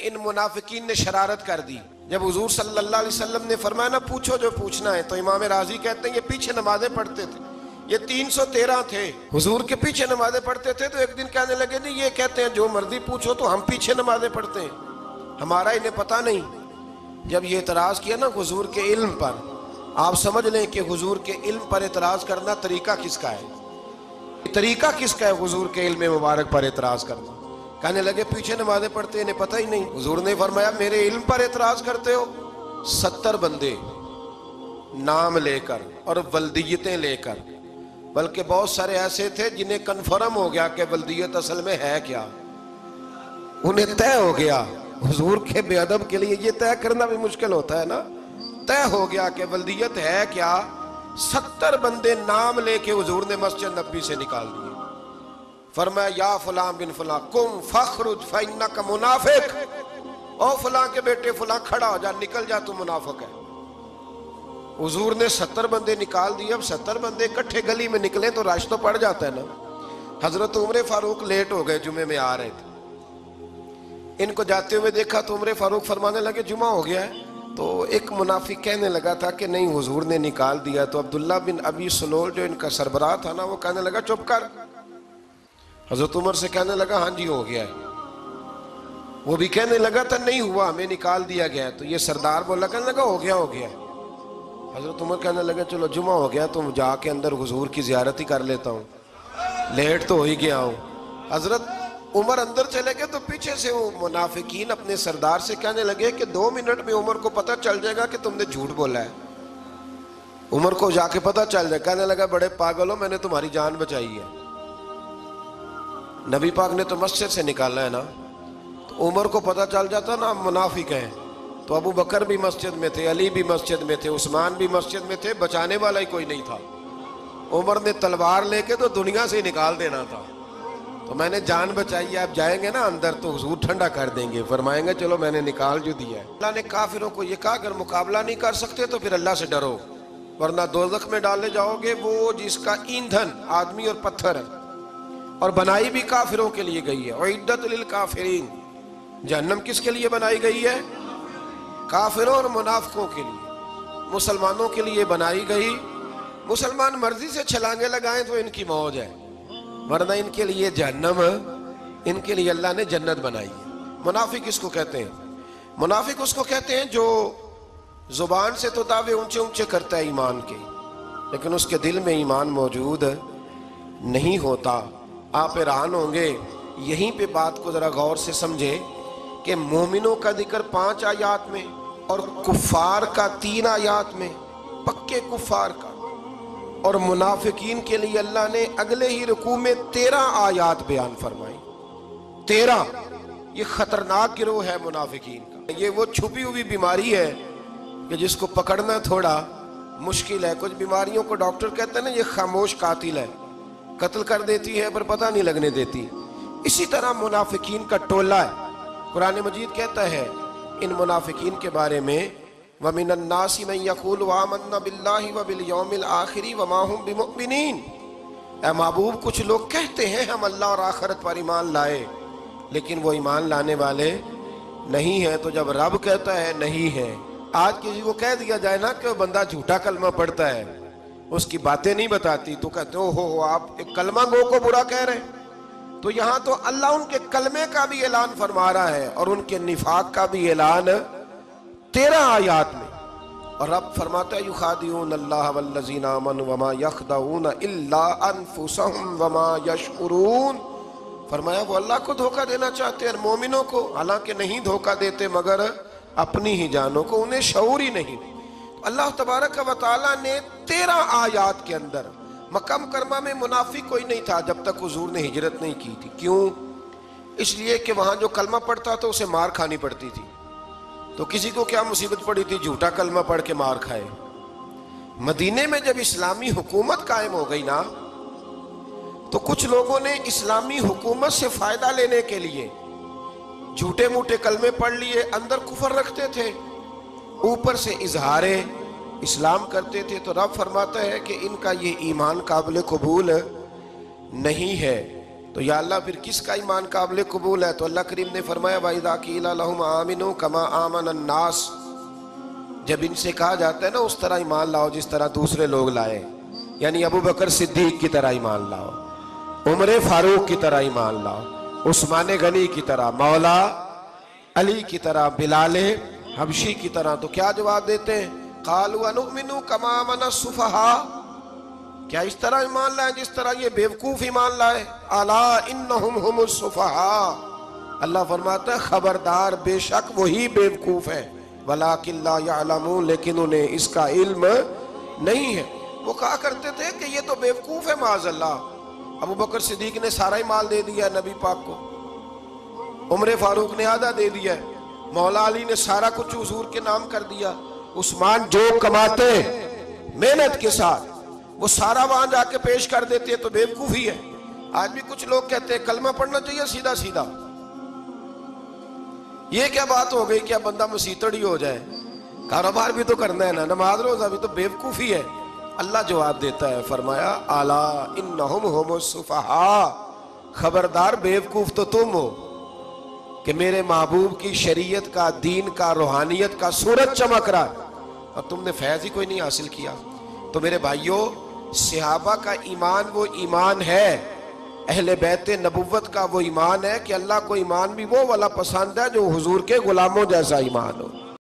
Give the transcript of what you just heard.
इन मुनाफिकीन ने शरारत कर दी। जब हुजूर सल्लल्लाहु अलैहि वसल्लम ने फरमाया ना पूछो जो पूछना है, तो इमाम राजी कहते हैं ये पीछे नमाजें पढ़ते थे, ये 313 थे, हुजूर के पीछे नमाजें पढ़ते थे। तो एक दिन कहने लगे नहीं ये कहते हैं जो मर्जी पूछो तो हम पीछे नमाजें पढ़ते हैं, हमारा इन्हें पता नहीं। जब ये एतराज किया ना हुजूर के इल्म पर, आप समझ लें कि हुजूर के इल्म पर एतराज करना तरीका किसका है, तरीका किसका है हुजूर के इल्म मुबारक पर एतराज करना। कहने लगे पीछे नमाजें पढ़ते इन्हें पता ही नहीं। हुजूर ने फरमाया मेरे इल्म पर एतराज करते हो? 70 बंदे नाम लेकर और वल्दियतें लेकर, बल्कि बहुत सारे ऐसे थे जिन्हें कन्फर्म हो गया कि वल्दियत असल में है क्या, उन्हें तय हो गया। हुजूर के बेअदब के लिए ये तय करना भी मुश्किल होता है ना, तय हो गया कि वल्दियत है क्या। 70 बंदे नाम लेके हुजूर ने मस्जिद नबी से निकाल दिए। फरमाया या फलां बिन फलां कुम फखरुज फइन्नका मुनाफिक, ओ फलां के बेटे फलां खड़ा हो जा, निकल जा, तू मुनाफिक है। हुजूर ने 70 बंदे निकाल दिए। अब 70 बंदे इकट्ठे गली में निकले तो रश तो पड़ जाता है ना। हजरत उमर फारूक लेट हो गए, जुमे में आ रहे थे, इनको जाते हुए देखा तो उमर फारूक फरमाने लगे जुमा हो गया है। तो एक मुनाफिक कहने लगा था कि नहीं हुजूर ने निकाल दिया। तो अब्दुल्ला बिन अबी सलोल जो इनका सरबराह था ना, वो कहने लगा चुप कर। हजरत उमर से कहने लगा हाँ जी हो गया है। वो भी कहने लगा था नहीं हुआ, हमें निकाल दिया गया है। तो ये सरदार बोला, कहने लगा हो गया हो गया। हजरत उमर कहने लगे चलो जुमा हो गया तो जाके अंदर हुजूर की जियारत ही कर लेता हूँ, लेट तो हो ही गया हूँ। हजरत उमर अंदर चले गए तो पीछे से वो मुनाफिकीन अपने सरदार से कहने लगे कि 2 मिनट में उमर को पता चल जाएगा कि तुमने झूठ बोला है। उमर को जाके पता चल जाए। कहने लगा बड़े पागल हो, मैंने तुम्हारी जान बचाई है, नबी पाक ने तो मस्जिद से निकाला है ना। तो उमर को पता चल जाता ना मुनाफिक है, तो अबू बकर भी मस्जिद में थे, अली भी मस्जिद में थे, उस्मान भी मस्जिद में थे, बचाने वाला ही कोई नहीं था। उमर ने तलवार लेके तो दुनिया से ही निकाल देना था। तो मैंने जान बचाई, आप जाएंगे ना अंदर तो हुजूर ठंडा कर देंगे, फरमाएंगे चलो मैंने निकाल जो दिया है। अल्लाह ने काफिरों को ये कहा अगर मुकाबला नहीं कर सकते तो फिर अल्लाह से डरो, वरना दोज़ख में डाले जाओगे, वो जिसका ईंधन आदमी और पत्थर है, और बनाई भी काफिरों के लिए गई है। उइद्दत लिल काफिरीन, जहन्नम किसके लिए बनाई गई है? काफिरों और मुनाफिकों के लिए। मुसलमानों के लिए बनाई गई। मुसलमान मर्जी से छलांगे लगाएं तो इनकी मौज है, वरना इनके लिए जहन्नम, इनके लिए अल्लाह ने जन्नत बनाई है। मुनाफिक किसको कहते हैं? मुनाफिक उसको कहते हैं जो जुबान से तो दावे ऊंचे ऊंचे करता है ईमान के, लेकिन उसके दिल में ईमान मौजूद नहीं होता। आप हैरान होंगे, यहीं पे बात को जरा गौर से समझे कि मोमिनों का जिक्र 5 आयात में और कुफार का 3 आयात में, पक्के कुफार का, और मुनाफिकीन के लिए अल्लाह ने अगले ही रुकू में 13 आयात बयान फरमाई। 13। ये खतरनाक गिरोह है मुनाफिकीन का। ये वो छुपी हुई बीमारी है कि जिसको पकड़ना थोड़ा मुश्किल है। कुछ बीमारियों को डॉक्टर कहते हैं ना ये खामोश कातिल है, कत्ल कर देती है पर पता नहीं लगने देती। इसी तरह मुनाफिकीन का टोला है। कुरान मजीद कहता है इन मुनाफिकीन के बारे में, वमिनन नासी मन यक़ूलु आमन्ना बिल्लाहि व बिल यौमिल आखिरी व मा हुम बिमुमिनीन। ऐ महबूब, कुछ लोग कहते हैं हम अल्लाह और आखिरत पर ईमान लाए, लेकिन वो ईमान लाने वाले नहीं है। तो जब रब कहता है नहीं है, आज किसी को कह दिया जाए ना कि वो बंदा झूठा कलमा पढ़ता है, उसकी बातें नहीं बताती, तो कहते हो आप एक कलमा गो को बुरा कह रहे हैं। तो यहाँ तो अल्लाह उनके कलमे का भी ऐलान फरमा रहा है और उनके निफाक का भी ऐलान 13 आयात में। और रब फरमाता है युखादिऊन अल्लाह वल्लज़ीना आमनू वमा यख़दऊन इल्ला अनफुसहुम वमा यशउरून। फरमाया वो अल्लाह को धोखा देना चाहते हैं मोमिनों को, हालांकि नहीं धोखा देते मगर अपनी ही जानों को, उन्हें शऊर ही नहीं। अल्लाह तबारक व तआला ने 13 आयात के अंदर, मक्का मुकरमा में मुनाफिक कोई नहीं था जब तक हुजूर ने हिजरत नहीं की थी। क्यों? इसलिए कि वहां जो कलमा पढ़ता था उसे मार खानी पड़ती थी। तो किसी को क्या मुसीबत पड़ी थी झूठा कलमा पढ़ के मार खाए। मदीने में जब इस्लामी हुकूमत कायम हो गई ना, तो कुछ लोगों ने इस्लामी हुकूमत से फायदा लेने के लिए झूठे मूठे कलमे पढ़ लिए, अंदर कुफर रखते थे, ऊपर से इजहारे इस्लाम करते थे। तो रब फरमाता है कि इनका ये ईमान काबिल कबूल नहीं है। तो या अल्लाह फिर किसका ईमान काबिल कबूल है? तो अल्लाह करीम ने फरमाया वाइदा कीला लहुम आमिनु कमा आमन अन्नास, जब इनसे कहा जाता है ना उस तरह ईमान लाओ जिस तरह दूसरे लोग लाए, यानी अबू बकर सिद्दीक की तरह ईमान लाओ, उमर फारूक की तरह ईमान लाओ, उस्मान गनी की तरह, मौला अली की तरह, बिलाल हबशी की तरह। तो क्या जवाब देते हैं? कालू अनुमिनु कमा आमन सुफहा, क्या इस तरह ईमान लाए जिस तरह ये बेवकूफ ईमान लाए? अला इन्नहुम हुमुस सुफहा, अल्लाह फरमाता है खबरदार बेशक वही बेवकूफ है, वलाकिन ला यअलमून, लेकिन उन्हें इसका इल्म नहीं है। वो कहा करते थे कि ये तो बेवकूफ है माज़अल्लाह। अबू बकर सिद्दीक ने सारा ही माल दे दिया नबी पाक को, उमर फारूक ने आधा दे दिया, मौला अली ने सारा कुछ हुजूर के नाम कर दिया, उस्मान जो कमाते मेहनत के साथ वो सारा वहां जाके पेश कर देते हैं, तो बेवकूफी है। आज भी कुछ लोग कहते हैं कलमा पढ़ना चाहिए सीधा सीधा, ये क्या बात हो गई, क्या बंदा मसीतड़ ही हो जाए? कारोबार भी तो करना है ना, नमाज रोजा भी, तो बेवकूफी है। अल्लाह जवाब देता है, फरमाया आला इन्नहुम हुमुस सुफहा, खबरदार बेवकूफ तो तुम हो कि मेरे महबूब की शरीयत का, दीन का, रूहानियत का सूरज चमक रहा और तुमने फैज ही कोई नहीं हासिल किया। तो मेरे भाइयों, सहाबा का ईमान वो ईमान है, अहले बैत नबुव्वत का वो ईमान है कि अल्लाह को ईमान भी वो वाला पसंद है जो हुजूर के गुलामों जैसा ईमान हो।